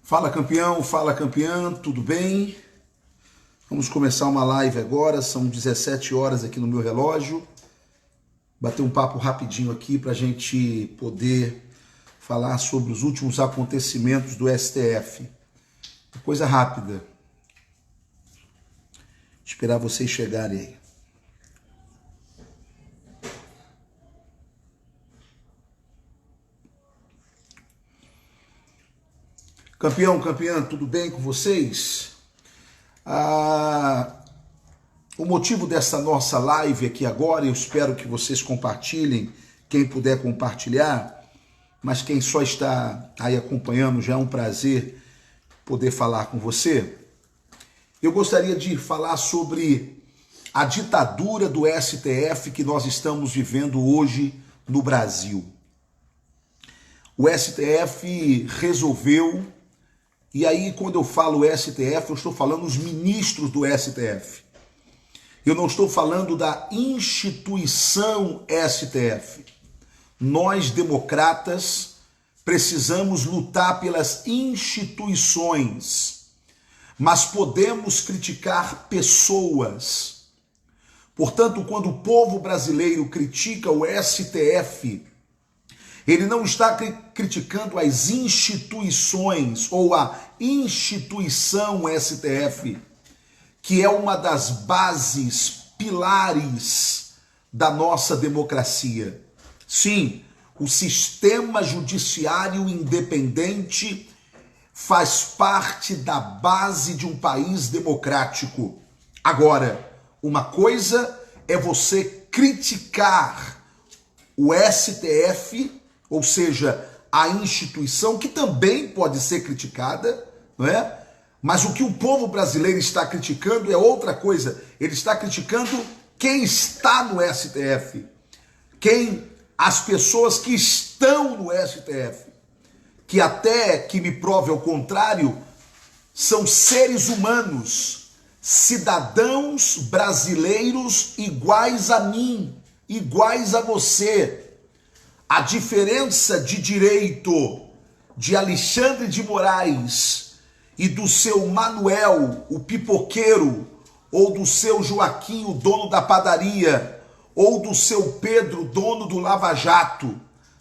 Fala campeã, tudo bem? Vamos começar uma live agora, são 17 horas aqui no meu relógio. Bater um papo rapidinho aqui para a gente poder falar sobre os últimos acontecimentos do STF. Coisa rápida. Esperar vocês chegarem aí. Campeã, tudo bem com vocês? O motivo dessa nossa live aqui agora, eu espero que vocês compartilhem, quem puder compartilhar, mas quem só está aí acompanhando, já é um prazer poder falar com você. Eu gostaria de falar sobre a ditadura do STF que nós estamos vivendo hoje no Brasil. O STF resolveu. E aí, quando eu falo STF, eu estou falando os ministros do STF. Eu não estou falando da instituição STF. Nós, democratas, precisamos lutar pelas instituições, mas podemos criticar pessoas. Portanto, quando o povo brasileiro critica o STF, ele não está criticando as instituições ou a instituição STF, que é uma das bases, pilares da nossa democracia. Sim, o sistema judiciário independente faz parte da base de um país democrático. Agora, uma coisa é você criticar o STF, ou seja, a instituição, que também pode ser criticada, não é? Mas o que o povo brasileiro está criticando é outra coisa. Ele está criticando quem está no STF, as pessoas que estão no STF, que até que me prove ao contrário, são seres humanos, cidadãos brasileiros iguais a mim, iguais a você. A diferença de direito de Alexandre de Moraes e do seu Manuel, o pipoqueiro, ou do seu Joaquim, o dono da padaria, ou do seu Pedro, dono do Lava Jato,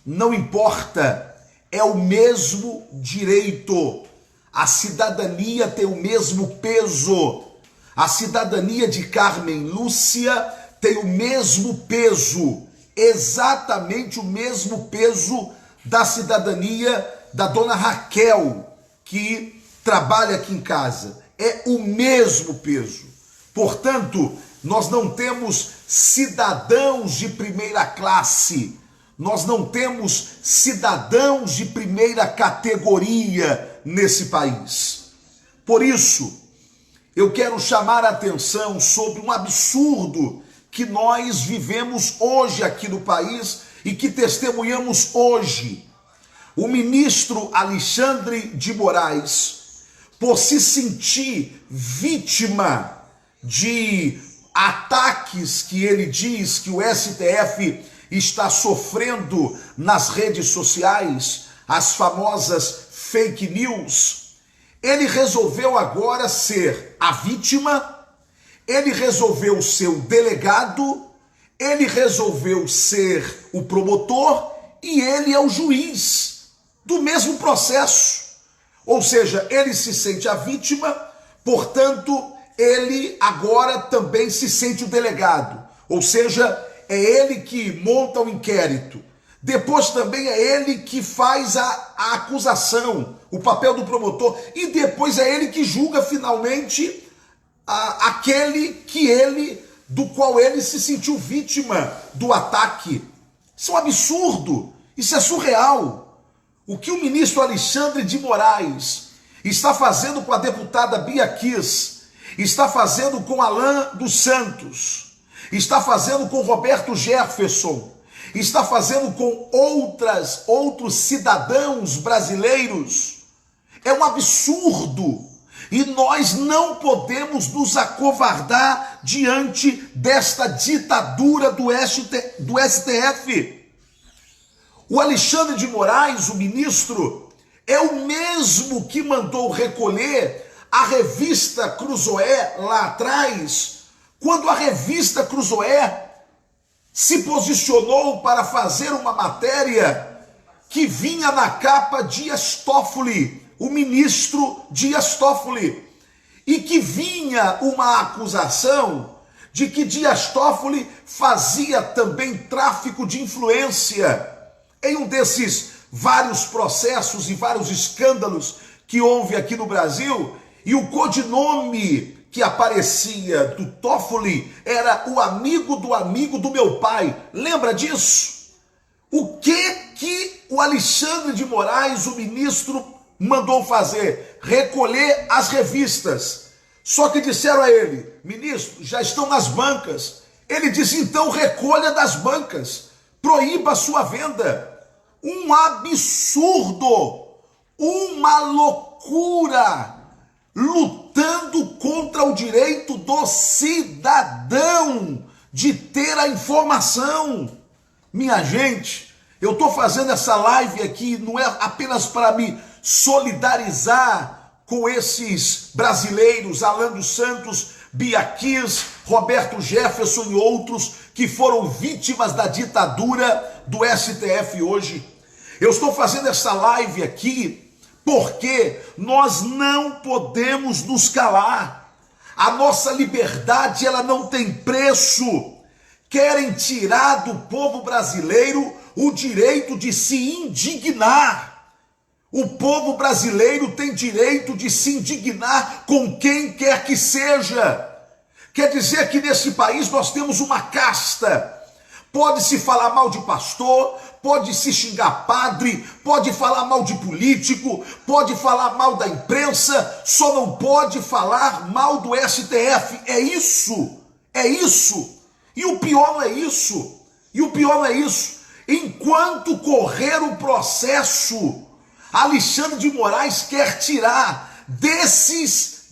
não importa, é o mesmo direito. A cidadania tem o mesmo peso. A cidadania de Carmen Lúcia tem o mesmo peso. Exatamente o mesmo peso da cidadania da dona Raquel, que trabalha aqui em casa. É o mesmo peso. Portanto, nós não temos cidadãos de primeira classe, nós não temos cidadãos de primeira categoria nesse país. Por isso, eu quero chamar a atenção sobre um absurdo que nós vivemos hoje aqui no país e que testemunhamos hoje. O ministro Alexandre de Moraes, por se sentir vítima de ataques que ele diz que o STF está sofrendo nas redes sociais, as famosas fake news, ele resolveu agora ser a vítima. Ele resolveu ser o delegado, ele resolveu ser o promotor e ele é o juiz do mesmo processo. Ou seja, ele se sente a vítima, portanto, ele agora também se sente o delegado. Ou seja, é ele que monta o inquérito. Depois também é ele que faz a acusação, o papel do promotor. E depois é ele que julga finalmente aquele do qual ele se sentiu vítima do ataque. Isso é um absurdo, isso é surreal. O que o ministro Alexandre de Moraes está fazendo com a deputada Bia Kiss, está fazendo com Alan dos Santos, está fazendo com Roberto Jefferson, está fazendo com outros cidadãos brasileiros, é um absurdo. E nós não podemos nos acovardar diante desta ditadura do STF. O Alexandre de Moraes, o ministro, é o mesmo que mandou recolher a revista Cruzoé lá atrás, quando a revista Cruzoé se posicionou para fazer uma matéria que vinha na capa Dias Toffoli, o ministro Dias Toffoli, e que vinha uma acusação de que Dias Toffoli fazia também tráfico de influência em um desses vários processos e vários escândalos que houve aqui no Brasil, e o codinome que aparecia do Toffoli era o amigo do meu pai. Lembra disso? O que o Alexandre de Moraes, o ministro, mandou fazer? Recolher as revistas. Só que disseram a ele: ministro, já estão nas bancas. Ele disse: então recolha das bancas, proíba a sua venda. Um absurdo, uma loucura, lutando contra o direito do cidadão de ter a informação. Minha gente, eu estou fazendo essa live aqui, não é apenas para me solidarizar com esses brasileiros, Alan dos Santos, Bia Kiss, Roberto Jefferson e outros que foram vítimas da ditadura do STF hoje. Eu estou fazendo essa live aqui porque nós não podemos nos calar. A nossa liberdade, ela não tem preço. Querem tirar do povo brasileiro o direito de se indignar. O povo brasileiro tem direito de se indignar com quem quer que seja. Quer dizer que nesse país nós temos uma casta. Pode-se falar mal de pastor, pode-se xingar padre, pode falar mal de político, pode falar mal da imprensa, só não pode falar mal do STF. É isso, é isso. E o pior não é isso. E o pior não é isso. Enquanto correr o processo, Alexandre de Moraes quer tirar desses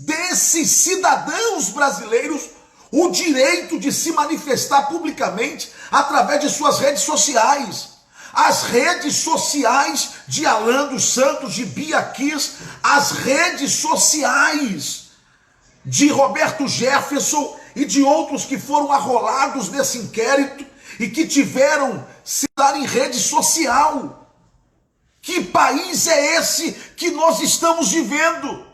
cidadãos brasileiros o direito de se manifestar publicamente através de suas redes sociais. As redes sociais de Alan dos Santos, de Bia Kiss, as redes sociais de Roberto Jefferson e de outros que foram arrolados nesse inquérito e que tiveram se dar em rede social. Que país é esse que nós estamos vivendo?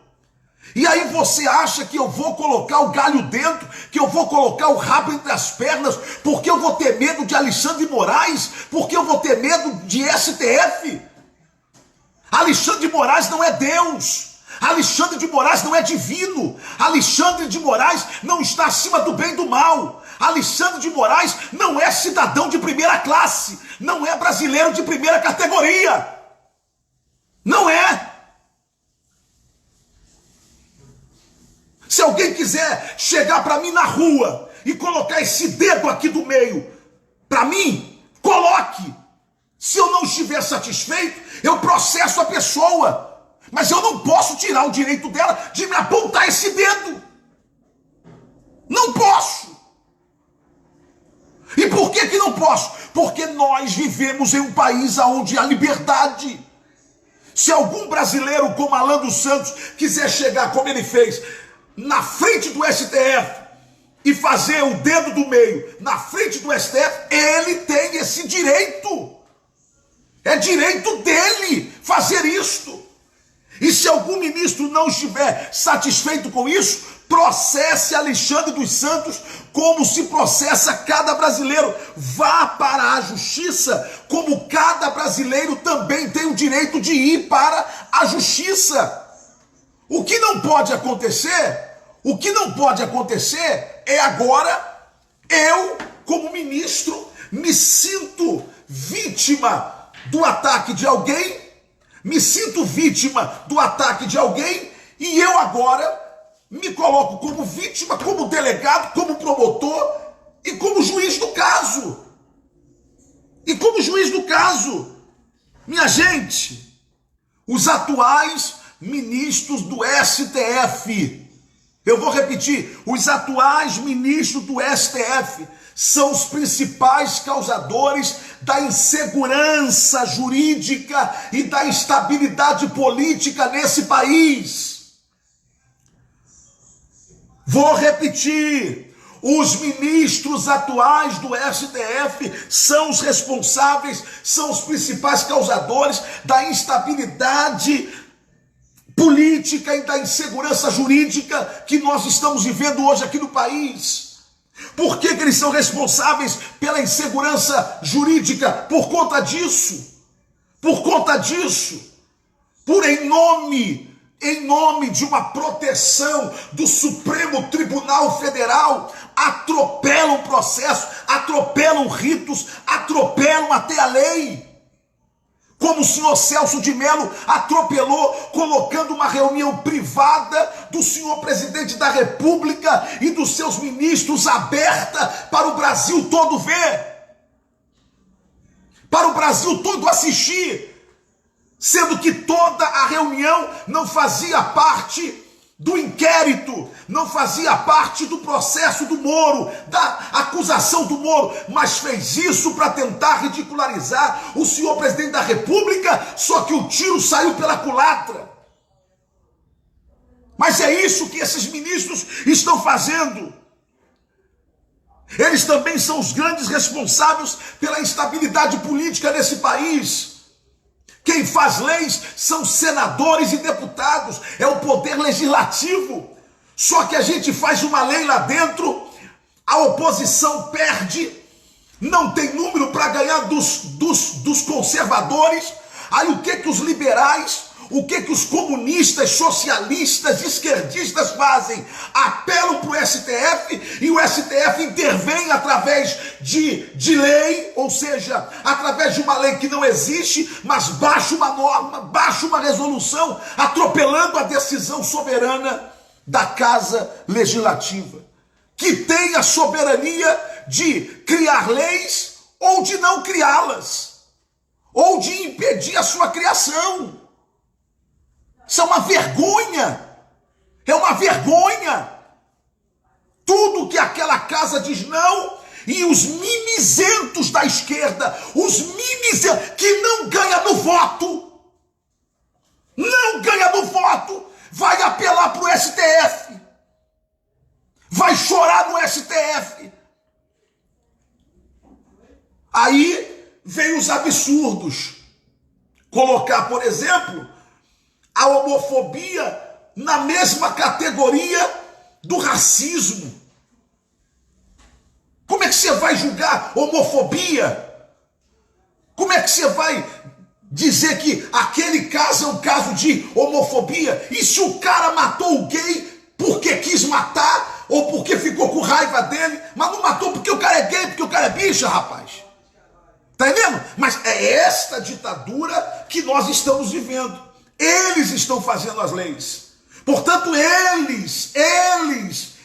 E aí você acha que eu vou colocar o galho dentro, que eu vou colocar o rabo entre as pernas, porque eu vou ter medo de Alexandre de Moraes, porque eu vou ter medo de STF? Alexandre de Moraes não é Deus. Alexandre de Moraes não é divino. Alexandre de Moraes não está acima do bem e do mal. Alexandre de Moraes não é cidadão de primeira classe, não é brasileiro de primeira categoria. Não é. Se alguém quiser chegar para mim na rua e colocar esse dedo aqui do meio, para mim, coloque. Se eu não estiver satisfeito, eu processo a pessoa. Mas eu não posso tirar o direito dela de me apontar esse dedo. Não posso. E por que não posso? Porque nós vivemos em um país onde há liberdade. Se algum brasileiro como Alan dos Santos quiser chegar, como ele fez, na frente do STF e fazer o dedo do meio na frente do STF, ele tem esse direito. É direito dele fazer isto. E se algum ministro não estiver satisfeito com isso, processe Alexandre dos Santos como se processa cada brasileiro. Vá para a justiça, como cada brasileiro também tem o direito de ir para a justiça. O que não pode acontecer é agora eu, como ministro, me sinto vítima do ataque de alguém, e eu agora me coloco como vítima, como delegado, como promotor e como juiz do caso. Minha gente, os atuais ministros do STF, eu vou repetir, os atuais ministros do STF são os principais causadores da insegurança jurídica e da instabilidade política nesse país. Vou repetir. Os ministros atuais do STF são os responsáveis, são os principais causadores da instabilidade política e da insegurança jurídica que nós estamos vivendo hoje aqui no país. Por que eles são responsáveis pela insegurança jurídica? Por conta disso. Por conta disso. Em nome de uma proteção do Supremo Tribunal Federal, atropelam processo, atropelam ritos, atropelam até a lei. Como o senhor Celso de Mello atropelou, colocando uma reunião privada do senhor presidente da República e dos seus ministros aberta para o Brasil todo ver, para o Brasil todo assistir, sendo que toda a reunião não fazia parte do inquérito, não fazia parte do processo do Moro, da acusação do Moro, mas fez isso para tentar ridicularizar o senhor presidente da República, só que o tiro saiu pela culatra. Mas é isso que esses ministros estão fazendo. Eles também são os grandes responsáveis pela instabilidade política nesse país. Quem faz leis são senadores e deputados, é o poder legislativo. Só que a gente faz uma lei lá dentro, a oposição perde, não tem número para ganhar dos conservadores. Aí o que os liberais, o que os comunistas, socialistas, esquerdistas fazem? Apelam para o STF e o STF intervém através de lei, ou seja, através de uma lei que não existe, mas baixa uma norma, baixa uma resolução, atropelando a decisão soberana da Casa Legislativa, que tem a soberania de criar leis ou de não criá-las, ou de impedir a sua criação. Isso é uma vergonha, é uma vergonha. Tudo que aquela casa diz não, e os mimizentos da esquerda, os mimizentos que não ganham no voto, vai apelar para o STF, vai chorar no STF. Aí vem os absurdos, colocar, por exemplo, a homofobia na mesma categoria do racismo. Como é que você vai julgar homofobia? Como é que você vai dizer que aquele caso é um caso de homofobia? E se o cara matou o gay porque quis matar ou porque ficou com raiva dele, mas não matou porque o cara é gay, porque o cara é bicha, rapaz? Tá entendendo? Mas é esta ditadura que nós estamos vivendo. Eles estão fazendo as leis. Portanto, eles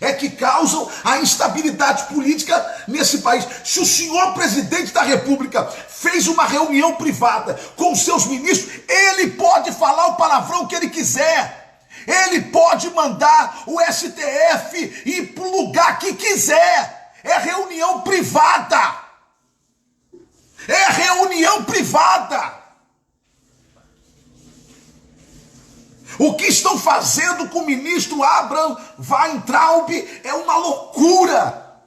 é que causam a instabilidade política nesse país. Se o senhor presidente da República fez uma reunião privada com seus ministros, ele pode falar o palavrão que ele quiser. Ele pode mandar o STF ir para o lugar que quiser. É reunião privada. É reunião privada. O que estão fazendo com o ministro Abraham Weintraub é uma loucura.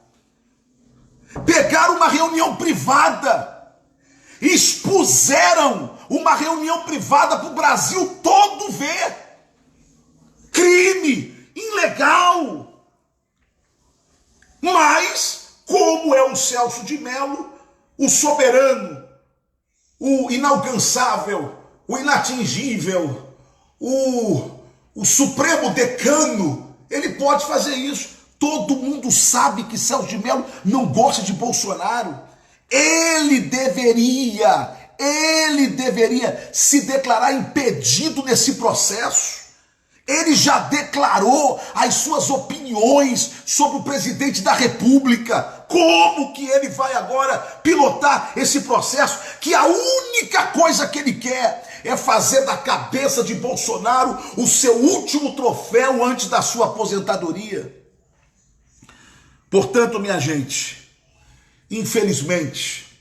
Pegaram uma reunião privada, expuseram uma reunião privada para o Brasil todo ver. Crime, ilegal. Mas, como é o Celso de Mello, o soberano, o inalcançável, o inatingível, o supremo decano, ele pode fazer isso. Todo mundo sabe que Celso de Mello não gosta de Bolsonaro. Ele deveria se declarar impedido nesse processo. Ele já declarou as suas opiniões sobre o presidente da República. Como que ele vai agora pilotar esse processo? Que a única coisa que ele quer é fazer da cabeça de Bolsonaro o seu último troféu antes da sua aposentadoria. Portanto, minha gente, infelizmente,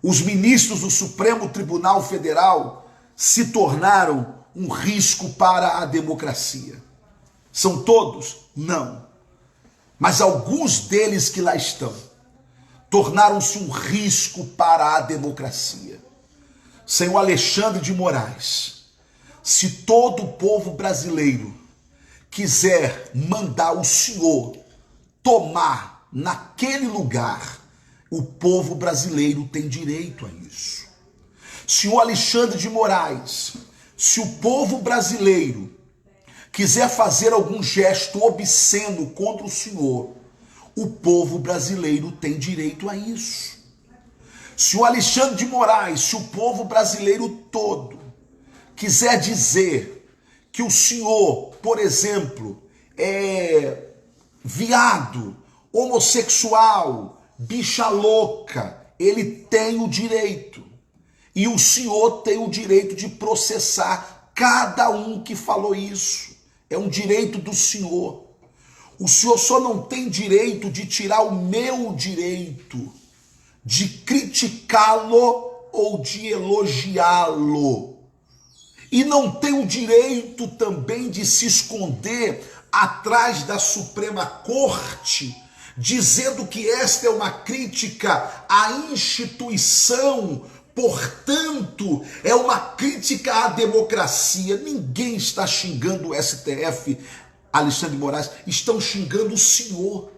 Os ministros do Supremo Tribunal Federal se tornaram um risco para a democracia. São todos? Não. Mas alguns deles que lá estão tornaram-se um risco para a democracia. Senhor Alexandre de Moraes, se todo o povo brasileiro quiser mandar o senhor tomar naquele lugar, o povo brasileiro tem direito a isso. Senhor Alexandre de Moraes, se o povo brasileiro quiser fazer algum gesto obsceno contra o senhor, o povo brasileiro tem direito a isso. Senhor Alexandre de Moraes, se o povo brasileiro todo quiser dizer que o senhor, por exemplo, é viado, homossexual, bicha louca, ele tem o direito. E o senhor tem o direito de processar cada um que falou isso. É um direito do senhor. O senhor só não tem direito de tirar o meu direito de criticá-lo ou de elogiá-lo. E não tem o direito também de se esconder atrás da Suprema Corte, dizendo que esta é uma crítica à instituição, portanto, é uma crítica à democracia. Ninguém está xingando o STF, Alexandre de Moraes, estão xingando o senhor.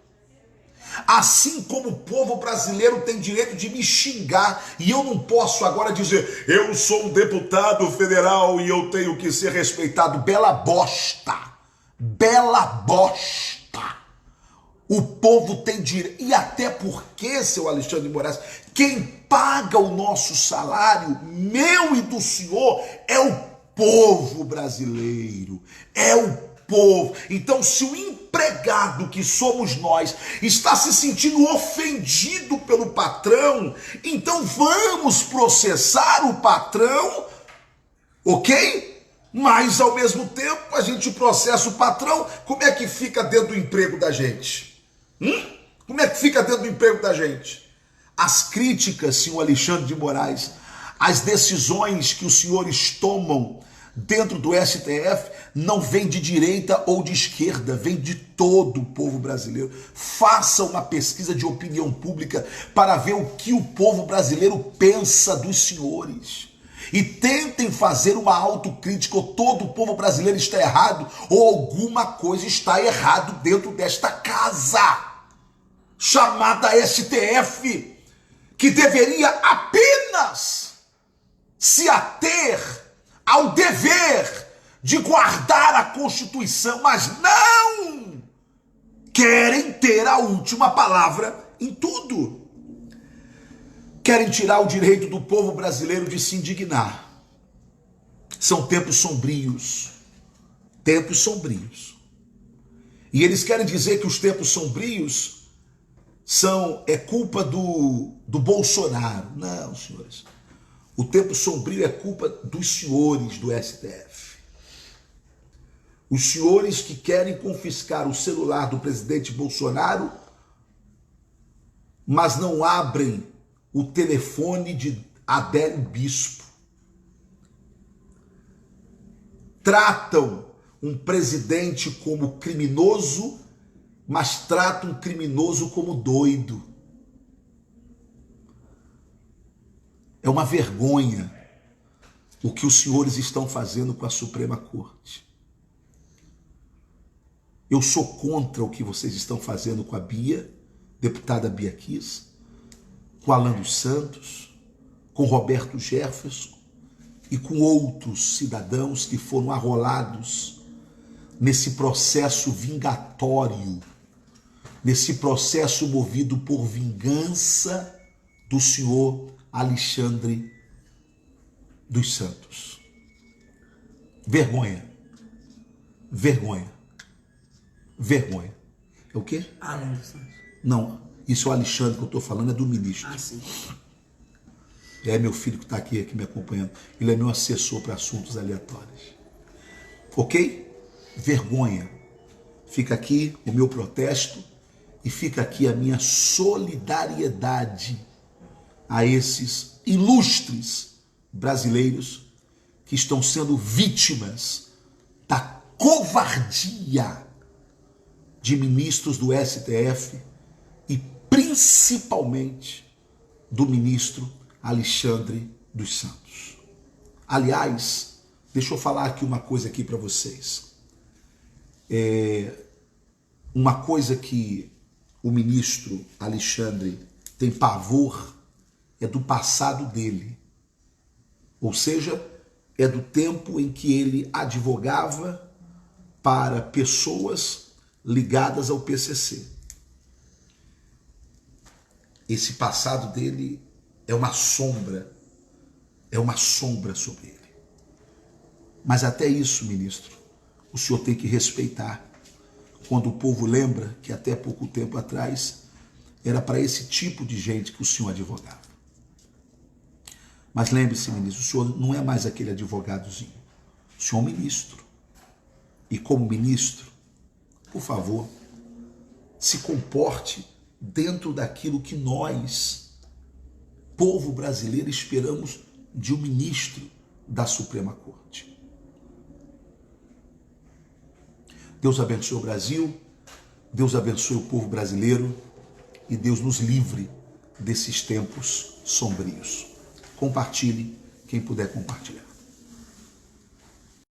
Assim como o povo brasileiro tem direito de me xingar, e eu não posso agora dizer, eu sou um deputado federal e eu tenho que ser respeitado. Bela bosta! Bela bosta! O povo tem direito, e até porque, seu Alexandre de Moraes, quem paga o nosso salário, meu e do senhor, é o povo brasileiro, é o povo. Então, se o empregado que somos nós está se sentindo ofendido pelo patrão, então vamos processar o patrão, ok? Mas ao mesmo tempo a gente processa o patrão. Como é que fica dentro do emprego da gente? Como é que fica dentro do emprego da gente? As críticas, senhor Alexandre de Moraes, as decisões que os senhores tomam dentro do STF não vem de direita ou de esquerda, vem de todo o povo brasileiro. Faça uma pesquisa de opinião pública para ver o que o povo brasileiro pensa dos senhores. E tentem fazer uma autocrítica, ou todo o povo brasileiro está errado, ou alguma coisa está errado dentro desta casa chamada STF, que deveria apenas se ater ao dever de guardar a Constituição, mas não querem ter a última palavra em tudo. Querem tirar o direito do povo brasileiro de se indignar. São tempos sombrios. Tempos sombrios. E eles querem dizer que os tempos sombrios é culpa do Bolsonaro. Não, senhores. O tempo sombrio é culpa dos senhores do STF. Os senhores que querem confiscar o celular do presidente Bolsonaro, mas não abrem o telefone de Adélio Bispo. Tratam um presidente como criminoso, mas tratam um criminoso como doido. É uma vergonha o que os senhores estão fazendo com a Suprema Corte. Eu sou contra o que vocês estão fazendo com a Bia, deputada Bia Kiss, com Alan dos Santos, com Roberto Jefferson e com outros cidadãos que foram arrolados nesse processo vingatório, nesse processo movido por vingança do senhor Alexandre dos Santos. Vergonha. Vergonha. Vergonha. É o quê? Alan dos Santos. Não, isso é o Alexandre que eu estou falando, é do ministro. Ah, sim. É meu filho que está aqui me acompanhando. Ele é meu assessor para assuntos aleatórios. Ok? Vergonha. Fica aqui o meu protesto e fica aqui a minha solidariedade a esses ilustres brasileiros que estão sendo vítimas da covardia de ministros do STF e principalmente do ministro Alexandre dos Santos. Aliás, deixa eu falar aqui uma coisa aqui para vocês. Uma coisa que o ministro Alexandre tem pavor é do passado dele. Ou seja, é do tempo em que ele advogava para pessoas ligadas ao PCC. Esse passado dele é uma sombra sobre ele. Mas até isso, ministro, o senhor tem que respeitar. Quando o povo lembra que até pouco tempo atrás era para esse tipo de gente que o senhor advogava. Mas lembre-se, ministro, o senhor não é mais aquele advogadozinho. O senhor é um ministro. E como ministro, por favor, se comporte dentro daquilo que nós, povo brasileiro, esperamos de um ministro da Suprema Corte. Deus abençoe o Brasil, Deus abençoe o povo brasileiro e Deus nos livre desses tempos sombrios. Compartilhe, quem puder compartilhar.